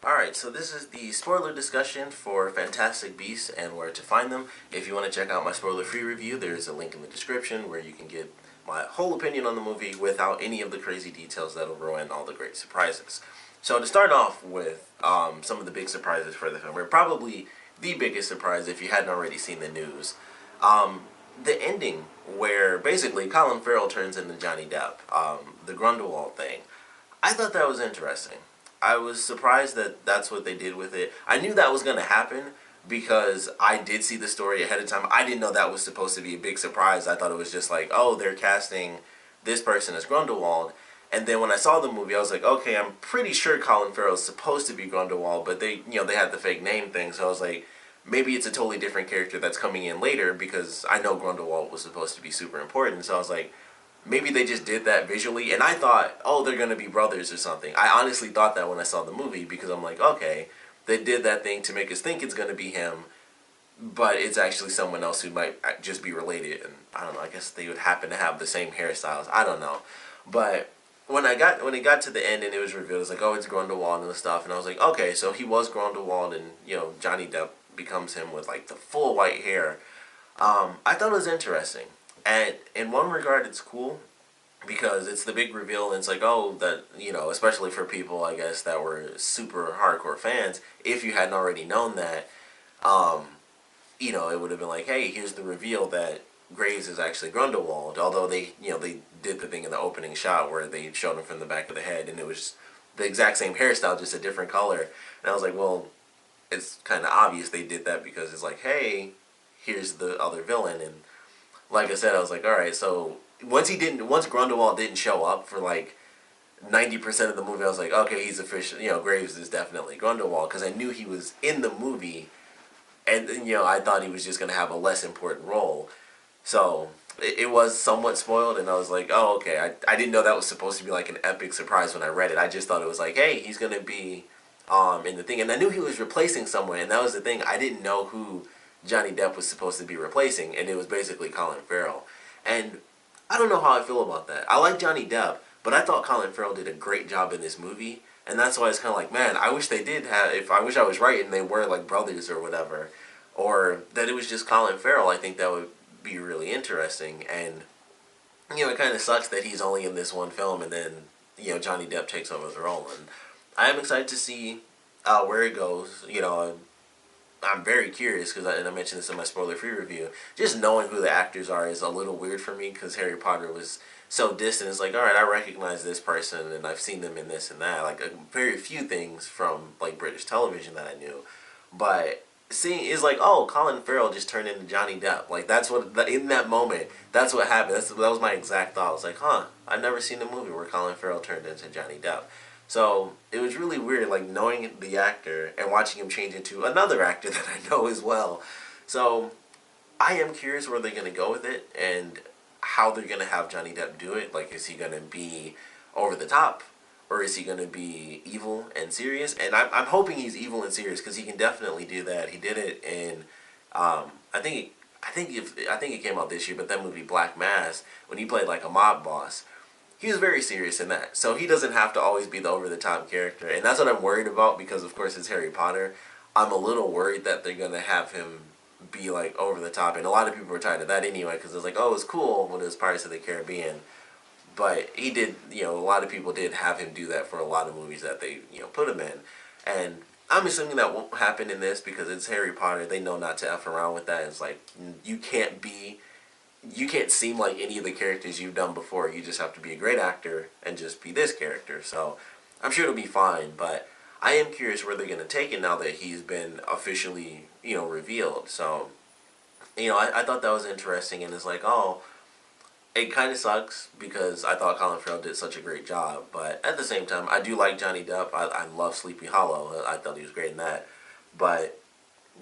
Alright, so this is the spoiler discussion for Fantastic Beasts and where to find them. If you want to check out my spoiler-free review, there's a link in the description where you can get my whole opinion on the movie without any of the crazy details that'll ruin all the great surprises. So to start off with some of the big surprises for the film, or probably the biggest surprise if you hadn't already seen the news, the ending where basically Colin Farrell turns into Johnny Depp, the Grindelwald thing. I thought that was interesting. I was surprised that that's what they did with it. I knew that was going to happen because I did see the story ahead of time. I didn't know that was supposed to be a big surprise. I thought it was just like, oh, they're casting this person as Grindelwald. And then when I saw the movie, I was like, okay, I'm pretty sure Colin Farrell is supposed to be Grindelwald, but they had the fake name thing. So I was like, maybe it's a totally different character that's coming in later because I know Grindelwald was supposed to be super important. So I was like, maybe they just did that visually, and I thought, oh, they're going to be brothers or something. I honestly thought that when I saw the movie, because I'm like, okay, they did that thing to make us think it's going to be him, but it's actually someone else who might just be related, and I don't know, I guess they would happen to have the same hairstyles, I don't know. But when it got to the end and it was revealed, it's like, oh, it's Grindelwald and stuff, and I was like, okay, so he was Grindelwald, and, Johnny Depp becomes him with, like, the full white hair. I thought it was interesting. And in one regard, it's cool because it's the big reveal, and it's like, oh, that, especially for people, I guess, that were super hardcore fans, if you hadn't already known that, it would have been like, hey, here's the reveal that Graves is actually Grindelwald, although they did the thing in the opening shot where they showed him from the back of the head, and it was the exact same hairstyle, just a different color, and I was like, well, it's kind of obvious they did that because it's like, hey, here's the other villain, and like I said, I was like, alright, so once Grindelwald didn't show up for like 90% of the movie, I was like, okay, he's official, Graves is definitely Grindelwald, because I knew he was in the movie, and I thought he was just going to have a less important role. So it was somewhat spoiled, and I was like, oh, okay, I didn't know that was supposed to be like an epic surprise when I read it. I just thought it was like, hey, he's going to be in the thing, and I knew he was replacing someone, and that was the thing, I didn't know who Johnny Depp was supposed to be replacing, and it was basically Colin Farrell. And I don't know how I feel about that. I like Johnny Depp, but I thought Colin Farrell did a great job in this movie, and that's why it's kind of like, man, I wish they did have, I wish I was right and they were like brothers or whatever, or that it was just Colin Farrell. I think that would be really interesting, and it kind of sucks that he's only in this one film, and then Johnny Depp takes over the role, and I am excited to see where it goes. I'm very curious because I mentioned this in my spoiler-free review. Just knowing who the actors are is a little weird for me because Harry Potter was so distant. It's like, all right, I recognize this person and I've seen them in this and that. Like very few things from like British television that I knew, but seeing is like, oh, Colin Farrell just turned into Johnny Depp. Like that's what in that moment, that's what happened. That was my exact thought. I was like, huh, I've never seen a movie where Colin Farrell turned into Johnny Depp. So it was really weird, like knowing the actor and watching him change into another actor that I know as well. So I am curious where they're going to go with it and how they're going to have Johnny Depp do it. Like, is he going to be over the top, or is he going to be evil and serious? And I'm hoping he's evil and serious because he can definitely do that. He did it in I think it came out this year, but that movie Black Mass, when he played like a mob boss. He was very serious in that. So he doesn't have to always be the over-the-top character. And that's what I'm worried about because, of course, it's Harry Potter. I'm a little worried that they're going to have him be, like, over-the-top. And a lot of people were tired of that anyway because it was like, oh, it was cool when it was Pirates of the Caribbean. But he did, a lot of people did have him do that for a lot of movies that they, put him in. And I'm assuming that won't happen in this because it's Harry Potter. They know not to F around with that. It's like, you can't seem like any of the characters you've done before. You just have to be a great actor and just be this character. So I'm sure it'll be fine, but I am curious where they're going to take it now that he's been officially, revealed. So, I thought that was interesting, and it's like, oh, it kind of sucks because I thought Colin Farrell did such a great job, but at the same time, I do like Johnny Depp. I love Sleepy Hollow. I thought he was great in that, but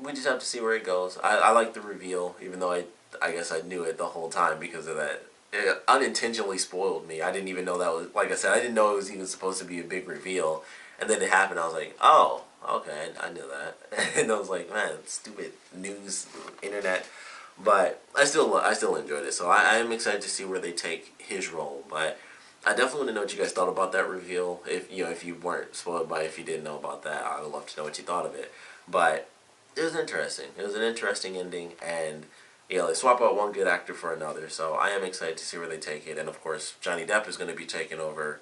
we just have to see where it goes. I like the reveal, even though I guess I knew it the whole time because of that. It unintentionally spoiled me. I didn't even know that was, like I said, I didn't know it was even supposed to be a big reveal. And then it happened, I was like, oh, okay, I knew that. And I was like, man, stupid news, internet. But I still enjoyed it. So I am excited to see where they take his role. But I definitely want to know what you guys thought about that reveal. If if you weren't spoiled by it, if you didn't know about that, I would love to know what you thought of it. But it was interesting. It was an interesting ending, and they swap out one good actor for another. So I am excited to see where they take it. And of course, Johnny Depp is going to be taking over,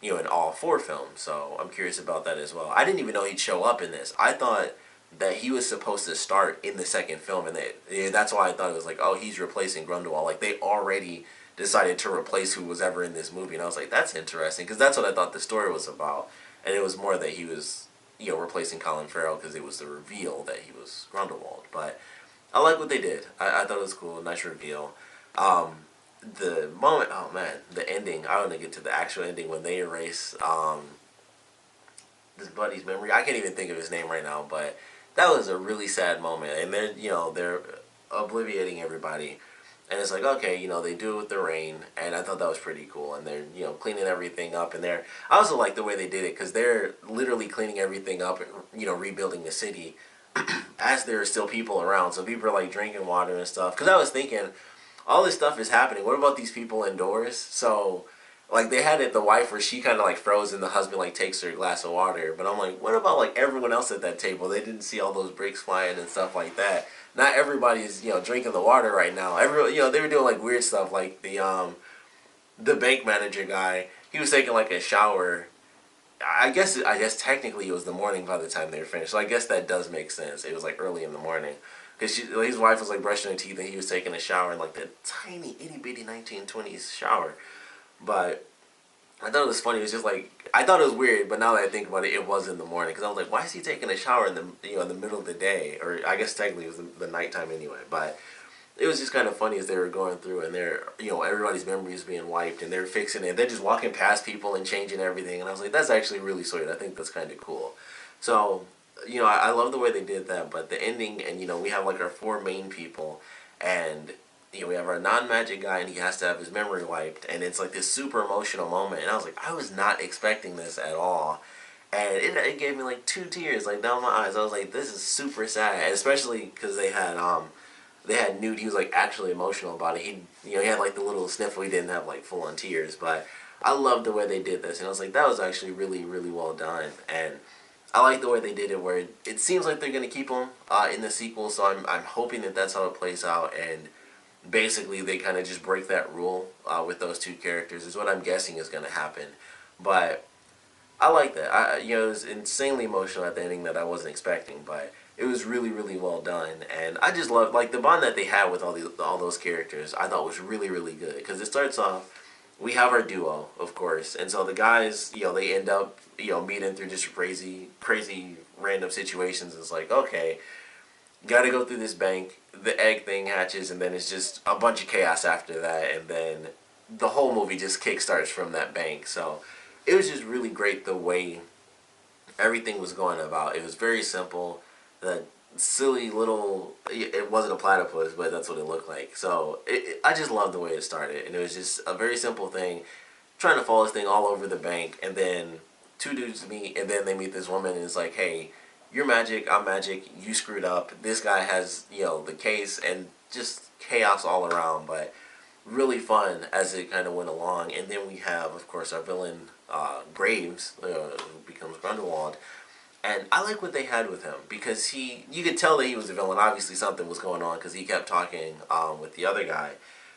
in all four films. So I'm curious about that as well. I didn't even know he'd show up in this. I thought that he was supposed to start in the second film, and that's why I thought it was like, oh, he's replacing Grundlewald. Like they already decided to replace who was ever in this movie, and I was like, that's interesting because that's what I thought the story was about, and it was more that he was replacing Colin Farrell because it was the reveal that he was Grundlewald. But I like what they did. I thought it was cool, nice reveal. The moment, oh man, the ending. I want to get to the actual ending when they erase this buddy's memory. I can't even think of his name right now, but that was a really sad moment. And they're obliviating everybody, and it's like, okay, they do it with the rain, and I thought that was pretty cool. And they're cleaning everything up, and I also like the way they did it because they're literally cleaning everything up and rebuilding the city as there are still people around. So people are like drinking water and stuff. Because I was thinking, all this stuff is happening. What about these people indoors? So like they had it, the wife where she kind of like froze and the husband like takes her a glass of water. But I'm like, what about like everyone else at that table? They didn't see all those bricks flying and stuff like that. Not everybody is drinking the water right now. Everyone they were doing like weird stuff like the bank manager guy. He was taking like a shower. I guess technically it was the morning by the time they were finished. So I guess that does make sense. It was like early in the morning. Because his wife was like brushing her teeth and he was taking a shower in like the tiny itty bitty 1920s shower. But I thought it was funny. It was just like, I thought it was weird, but now that I think about it, it was in the morning. Because I was like, why is he taking a shower in the in the middle of the day? Or I guess technically it was the nighttime anyway. But it was just kind of funny as they were going through and they're, everybody's memories being wiped and they're fixing it. They're just walking past people and changing everything. And I was like, that's actually really sweet. I think that's kind of cool. So, I love the way they did that. But the ending, and, we have like our four main people. And, we have our non-magic guy and he has to have his memory wiped. And it's like this super emotional moment. And I was like, I was not expecting this at all. And it gave me like 2 tears like down my eyes. I was like, this is super sad. And especially because they had Newt. He was like actually emotional about it. He had like the little sniffle. He didn't have like full on tears, but I loved the way they did this, and I was like, that was actually really really well done. And I like the way they did it, where it seems like they're gonna keep him in the sequel. So I'm hoping that that's how it plays out, and basically they kind of just break that rule with those two characters is what I'm guessing is gonna happen. But I like that. It was insanely emotional at the ending that I wasn't expecting, but it was really, really well done, and I just love like the bond that they had with all those characters. I thought was really, really good because it starts off. We have our duo, of course, and so the guys, they end up, meeting through just crazy, crazy, random situations. It's like, okay, got to go through this bank. The egg thing hatches, and then it's just a bunch of chaos after that, and then the whole movie just kickstarts from that bank. So it was just really great the way everything was going about. It was very simple. The silly little, it wasn't a platypus, but that's what it looked like. So I just loved the way it started, and it was just a very simple thing, trying to follow this thing all over the bank, and then two dudes meet, and then they meet this woman, and it's like, hey, you're magic, I'm magic, you screwed up, this guy has the case, and just chaos all around. But really fun as it kind of went along. And then we have, of course, our villain Graves, who becomes Grindelwald. And I like what they had with him because you could tell that he was a villain. Obviously something was going on because he kept talking with the other guy.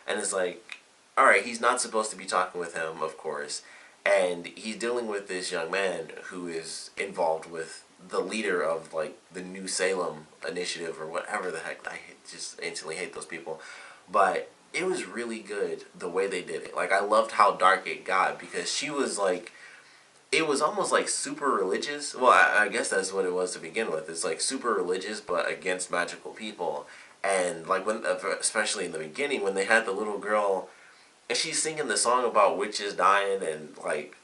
And it's like, alright, he's not supposed to be talking with him, of course. And he's dealing with this young man who is involved with the leader of like the New Salem initiative or whatever the heck. I just instantly hate those people. But it was really good the way they did it. Like, I loved how dark it got because she was like, it was almost like super religious. Well, I guess that's what it was to begin with. It's like super religious, but against magical people. And like when, especially in the beginning, when they had the little girl, and she's singing the song about witches dying, and like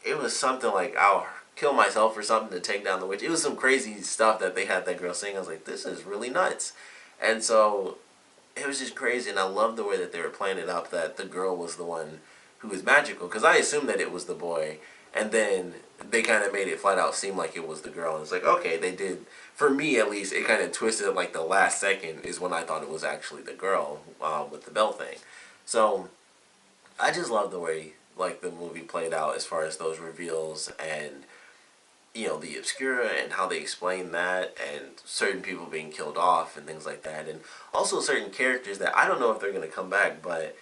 it was something like I'll kill myself or something to take down the witch. It was some crazy stuff that they had that girl sing. I was like, this is really nuts. And so it was just crazy, and I loved the way that they were playing it up, that the girl was the one who was magical, because I assumed that it was the boy. And then they kind of made it flat out seem like it was the girl. And it's like, okay, they did. For me, at least, it kind of twisted it like the last second is when I thought it was actually the girl with the bell thing. So I just love the way like the movie played out as far as those reveals and the Obscura and how they explain that, and certain people being killed off and things like that, and also certain characters that I don't know if they're gonna come back, but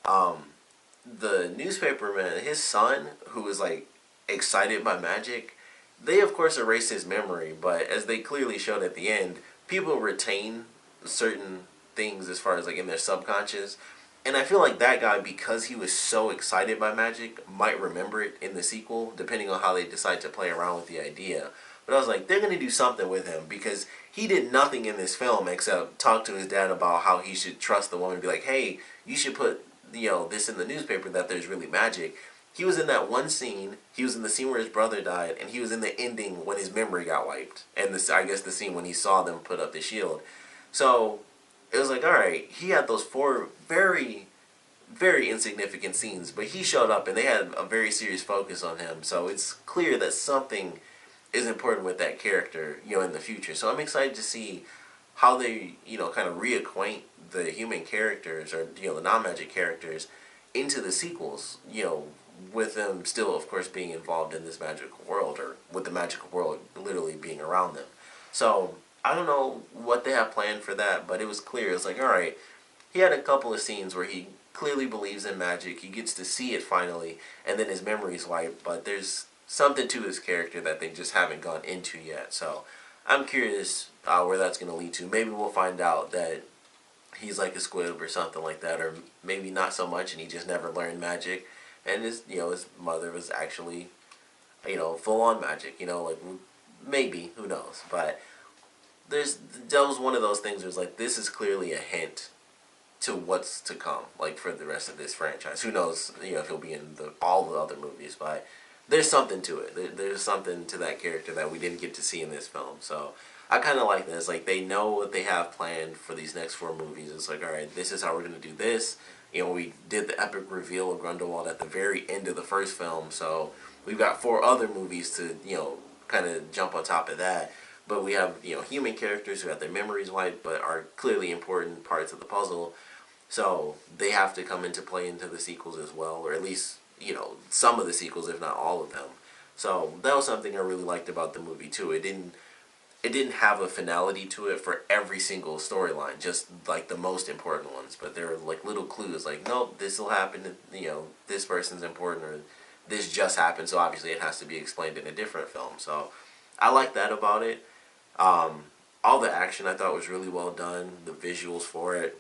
the newspaperman, his son, who was like excited by magic, they of course erased his memory, but as they clearly showed at the end, people retain certain things as far as like in their subconscious. And I feel like that guy, because he was so excited by magic, might remember it in the sequel, depending on how they decide to play around with the idea. But I was like, they're going to do something with him, because he did nothing in this film except talk to his dad about how he should trust the woman and be like, hey, you should put this in the newspaper that there's really magic. He was in that one scene. He was in the scene where his brother died, and he was in the ending when his memory got wiped, and I guess the scene when he saw them put up the shield. So it was like, all right, he had those four very, very insignificant scenes, but he showed up, and they had a very serious focus on him. So it's clear that something is important with that character, in the future. So I'm excited to see how they, kind of reacquaint the human characters, or the non-magic characters, into the sequels, with them still, of course, being involved in this magical world, or with the magical world literally being around them. So I don't know what they have planned for that, but it was clear. It's like, all right, he had a couple of scenes where he clearly believes in magic. He gets to see it finally, and then his memory's wiped. But there's something to his character that they just haven't gone into yet. So I'm curious where that's going to lead to. Maybe we'll find out that he's like a squib or something like that, or maybe not so much, and he just never learned magic, and his mother was actually full on magic. Like, maybe, who knows? But that was one of those things where it's like, this is clearly a hint to what's to come, like, for the rest of this franchise. Who knows, if he'll be in all the other movies, but there's something to it. There's something to that character that we didn't get to see in this film. So I kind of like this. Like, they know what they have planned for these next 4 movies. It's like, all right, this is how we're going to do this. We did the epic reveal of Grindelwald at the very end of the first film, so we've got 4 other movies to, kind of jump on top of that. But we have, human characters who have their memories wiped, but are clearly important parts of the puzzle. So they have to come into play into the sequels as well, or at least, some of the sequels, if not all of them. So that was something I really liked about the movie too. It didn't have a finality to it for every single storyline, just like the most important ones. But there were like little clues, like, nope, this will happen. This person's important, or this just happened, so obviously it has to be explained in a different film. So I like that about it. All the action I thought was really well done. The visuals for it,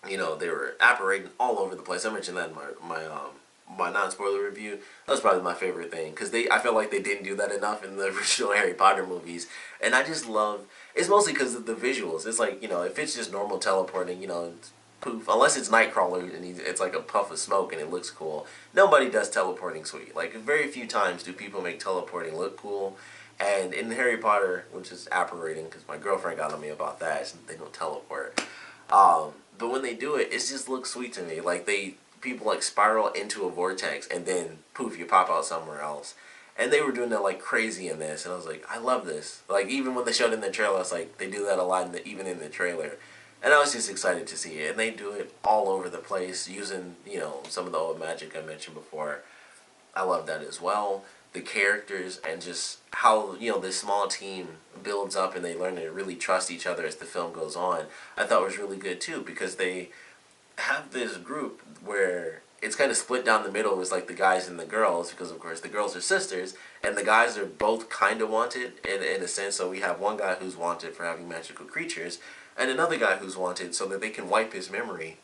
they were apparating all over the place. I mentioned that in my non-spoiler review. That was probably my favorite thing, because I felt like they didn't do that enough in the original Harry Potter movies, and I just love. It's mostly because of the visuals. It's like, if it's just normal teleporting, poof. Unless it's Nightcrawler and it's like a puff of smoke and it looks cool. Nobody does teleporting sweet. Like, very few times do people make teleporting look cool. And in Harry Potter, which is apparating, because my girlfriend got on me about that, they don't teleport. But when they do it, it just looks sweet to me. Like, people like spiral into a vortex and then poof, you pop out somewhere else. And they were doing that like crazy in this, and I was like, I love this. Like, even when they showed it in the trailer, I was like, they do that a lot even in the trailer. And I was just excited to see it. And they do it all over the place using, some of the old magic I mentioned before. I love that as well. The characters and just how, this small team builds up and they learn to really trust each other as the film goes on, I thought was really good too, because they have this group where it's kind of split down the middle. It's like the guys and the girls, because of course the girls are sisters, and the guys are both kind of wanted in a sense. So we have one guy who's wanted for having magical creatures, and another guy who's wanted so that they can wipe his memory,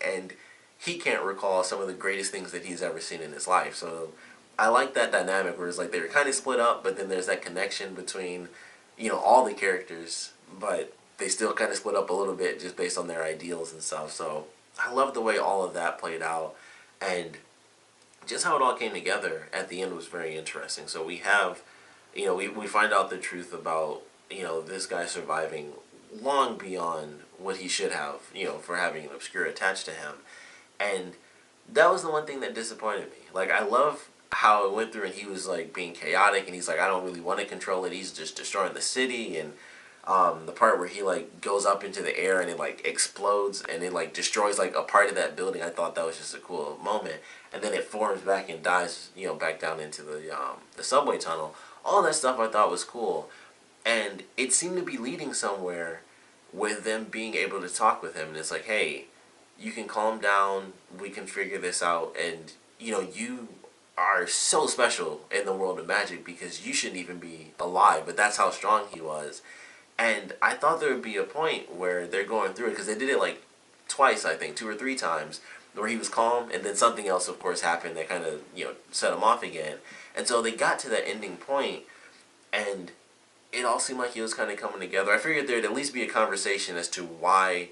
and he can't recall some of the greatest things that he's ever seen in his life. So I like that dynamic where it's like they're kind of split up, but then there's that connection between, all the characters, but they still kind of split up a little bit just based on their ideals and stuff. So I love the way all of that played out, and just how it all came together at the end was very interesting. So we have, we find out the truth about, this guy surviving long beyond what he should have, for having an Obscura attached to him. And that was the one thing that disappointed me. Like, I love how it went through, and he was like being chaotic, and he's like, I don't really want to control it. He's just destroying the city, and The part where he like goes up into the air and it like explodes and it like destroys like a part of that building. I thought that was just a cool moment. And then it forms back and dies, back down into the subway tunnel. All that stuff I thought was cool, and it seemed to be leading somewhere with them being able to talk with him. And it's like, hey, you can calm down. We can figure this out, and you are so special in the world of magic because you shouldn't even be alive. But that's how strong he was. And I thought there would be a point where they're going through it because they did it like twice, I think, 2 or 3 times, where he was calm and then something else, of course, happened that kind of set him off again. And so they got to that ending point, and it all seemed like it was kind of coming together. I figured there'd at least be a conversation as to why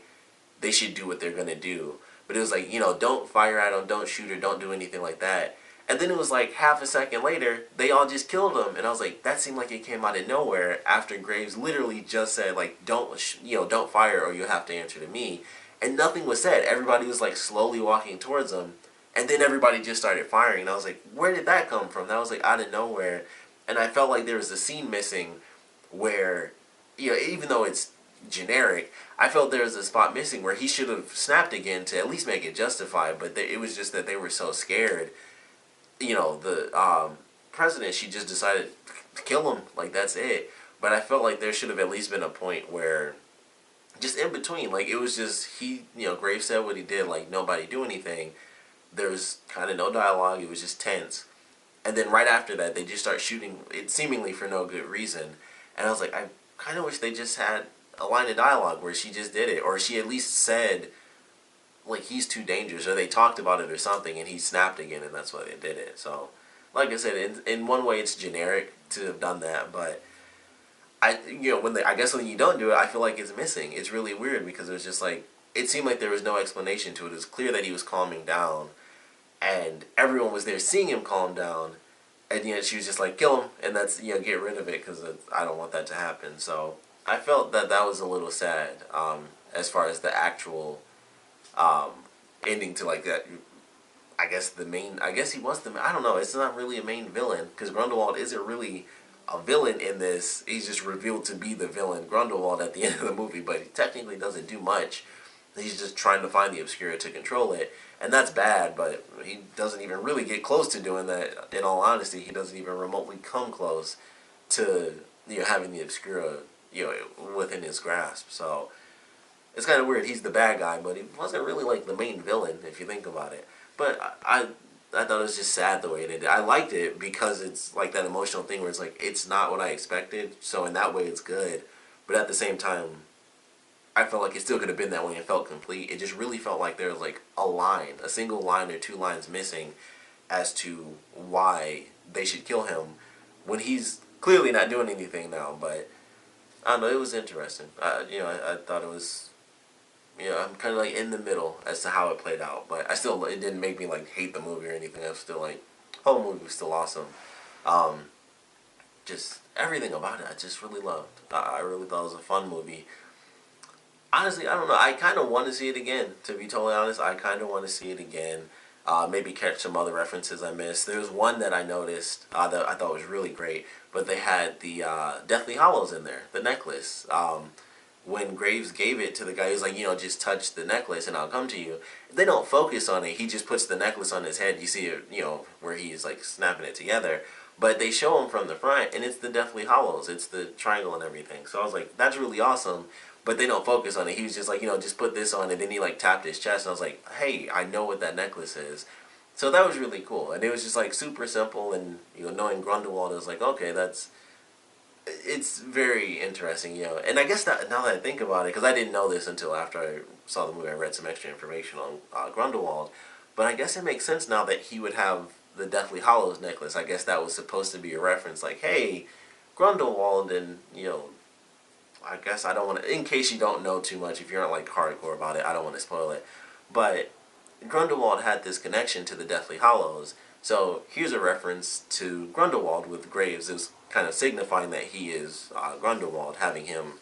they should do what they're gonna do. But it was like, don't fire at him, don't shoot her, don't do anything like that. And then it was like half a second later, they all just killed him, and I was like, that seemed like it came out of nowhere after Graves literally just said like, don't fire or you'll have to answer to me, and nothing was said. Everybody was like slowly walking towards him, and then everybody just started firing, and I was like, where did that come from? That was like out of nowhere, and I felt like there was a scene missing where, even though it's generic, I felt there was a spot missing where he should have snapped again to at least make it justified, but it was just that they were so scared. The president, she just decided to kill him. Like, that's it. But I felt like there should have at least been a point where, just in between, like, it was just, Graves said what he did, like, nobody do anything. There was kind of no dialogue. It was just tense. And then right after that, they just start shooting it seemingly for no good reason. And I was like, I kind of wish they just had a line of dialogue where she just did it. Or she at least said, like, he's too dangerous, or they talked about it or something, and he snapped again, and that's why they did it. So, like I said, in one way, it's generic to have done that, but I guess when you don't do it, I feel like it's missing. It's really weird because it was just like, it seemed like there was no explanation to it. It was clear that he was calming down, and everyone was there seeing him calm down, and yet she was just like, kill him, and that's, get rid of it because I don't want that to happen. So I felt that was a little sad, as far as the actual ending to like that. I guess he was I don't know, it's not really a main villain because Grindelwald isn't really a villain in this. He's just revealed to be the villain, Grindelwald, at the end of the movie, but he technically doesn't do much. He's just trying to find the Obscura to control it, and that's bad, but he doesn't even really get close to doing that. In all honesty, he doesn't even remotely come close to having the Obscura within his grasp. So it's kind of weird. He's the bad guy, but he wasn't really like the main villain if you think about it. But I thought it was just sad the way it ended. I liked it because it's like that emotional thing where it's like, it's not what I expected, so in that way it's good. But at the same time, I felt like it still could have been that way and felt complete. It just really felt like there was like a single line or 2 lines missing as to why they should kill him when he's clearly not doing anything now. But I don't know, it was interesting. I thought it was, I'm kind of like in the middle as to how it played out, but it didn't make me like hate the movie or anything. I was still like, the whole movie was still awesome. Just everything about it, I just really loved. I really thought it was a fun movie. Honestly, I don't know. I kind of want to see it again. To be totally honest, I kind of want to see it again. Maybe catch some other references I missed. There was one that I noticed that I thought was really great, but they had the Deathly Hallows in there, the necklace. When Graves gave it to the guy, he was like, just touch the necklace and I'll come to you. They don't focus on it. He just puts the necklace on his head. You see it, where he's like snapping it together. But they show him from the front, and it's the Deathly Hallows. It's the triangle and everything. So I was like, that's really awesome. But they don't focus on it. He was just like, just put this on, and then he like tapped his chest, and I was like, hey, I know what that necklace is. So that was really cool, and it was just like super simple, and knowing Grindelwald, I was like, okay, it's very interesting, And I guess that now that I think about it, because I didn't know this until after I saw the movie, I read some extra information on Grindelwald, but I guess it makes sense now that he would have the Deathly Hallows necklace. I guess that was supposed to be a reference, like, hey, Grindelwald, and I guess I don't want to, in case you don't know too much, if you're not like hardcore about it, I don't want to spoil it, but Grindelwald had this connection to the Deathly Hallows, so here's a reference to Grindelwald with Graves. Is kind of signifying that he is Grindelwald, having him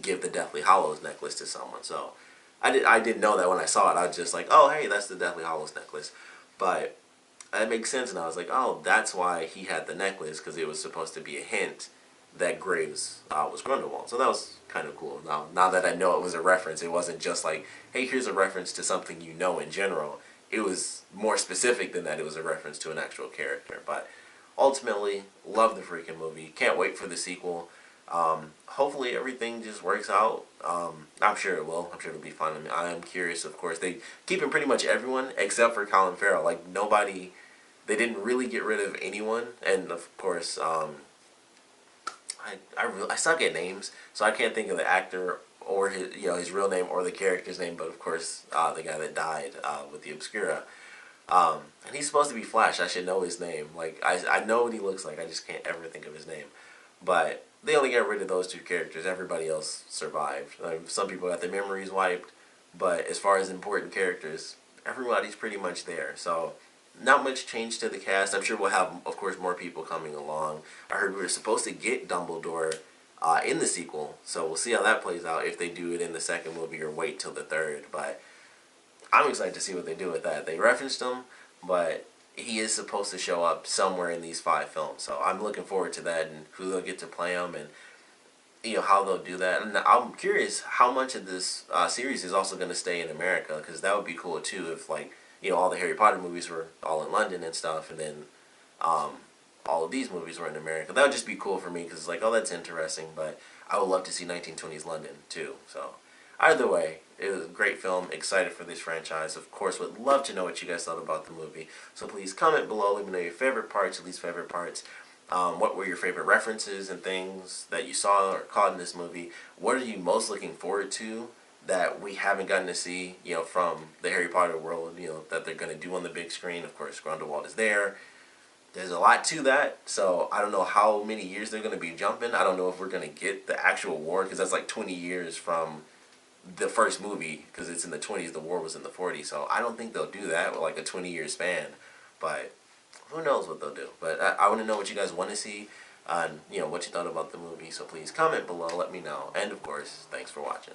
give the Deathly Hallows necklace to someone. So I didn't know that when I saw it. I was just like, oh, hey, that's the Deathly Hallows necklace. But it makes sense, and I was like, oh, that's why he had the necklace, because it was supposed to be a hint that Graves was Grindelwald. So that was kind of cool. Now that I know it was a reference, it wasn't just like, hey, here's a reference to something you know in general. It was more specific than that. It was a reference to an actual character. But ultimately, love the freaking movie. Can't wait for the sequel. Hopefully everything just works out. I'm sure it will. I'm sure it'll be fun. I mean, I am curious, of course. They keeping pretty much everyone except for Colin Farrell. Like, nobody, they didn't really get rid of anyone. And of course, I suck at names, so I can't think of the actor or his his real name or the character's name. But of course, the guy that died with the Obscura, and he's supposed to be Flash. I should know his name. Like I know what he looks like. I just can't ever think of his name. But they only got rid of those two characters. Everybody else survived. Some people got their memories wiped, but as far as important characters, everybody's pretty much there. So not much change to the cast. I'm sure we'll have, of course, more people coming along. I heard we were supposed to get Dumbledore in the sequel, so we'll see how that plays out, if they do it in the second movie or wait till the third. But I'm excited to see what they do with that. They referenced him, but he is supposed to show up somewhere in these 5 films, so I'm looking forward to that and who they'll get to play him and how they'll do that. And I'm curious how much of this series is also going to stay in America, because that would be cool too if like all the Harry Potter movies were all in London and stuff, and then all of these movies were in America. That would just be cool for me, because it's like, oh, that's interesting. But I would love to see 1920s London too. So either way, it was a great film. Excited for this franchise. Of course, would love to know what you guys thought about the movie. So please comment below. Let me know your favorite parts, your least favorite parts. What were your favorite references and things that you saw or caught in this movie? What are you most looking forward to that we haven't gotten to see, from the Harry Potter world, that they're going to do on the big screen? Of course, Grindelwald is there. There's a lot to that, so I don't know how many years they're going to be jumping. I don't know if we're going to get the actual war, because that's like 20 years from the first movie, because it's in the 20s, the war was in the 40s, so I don't think they'll do that with like a 20-year span, but who knows what they'll do. But I want to know what you guys want to see, and what you thought about the movie, so please comment below, let me know, and of course, thanks for watching.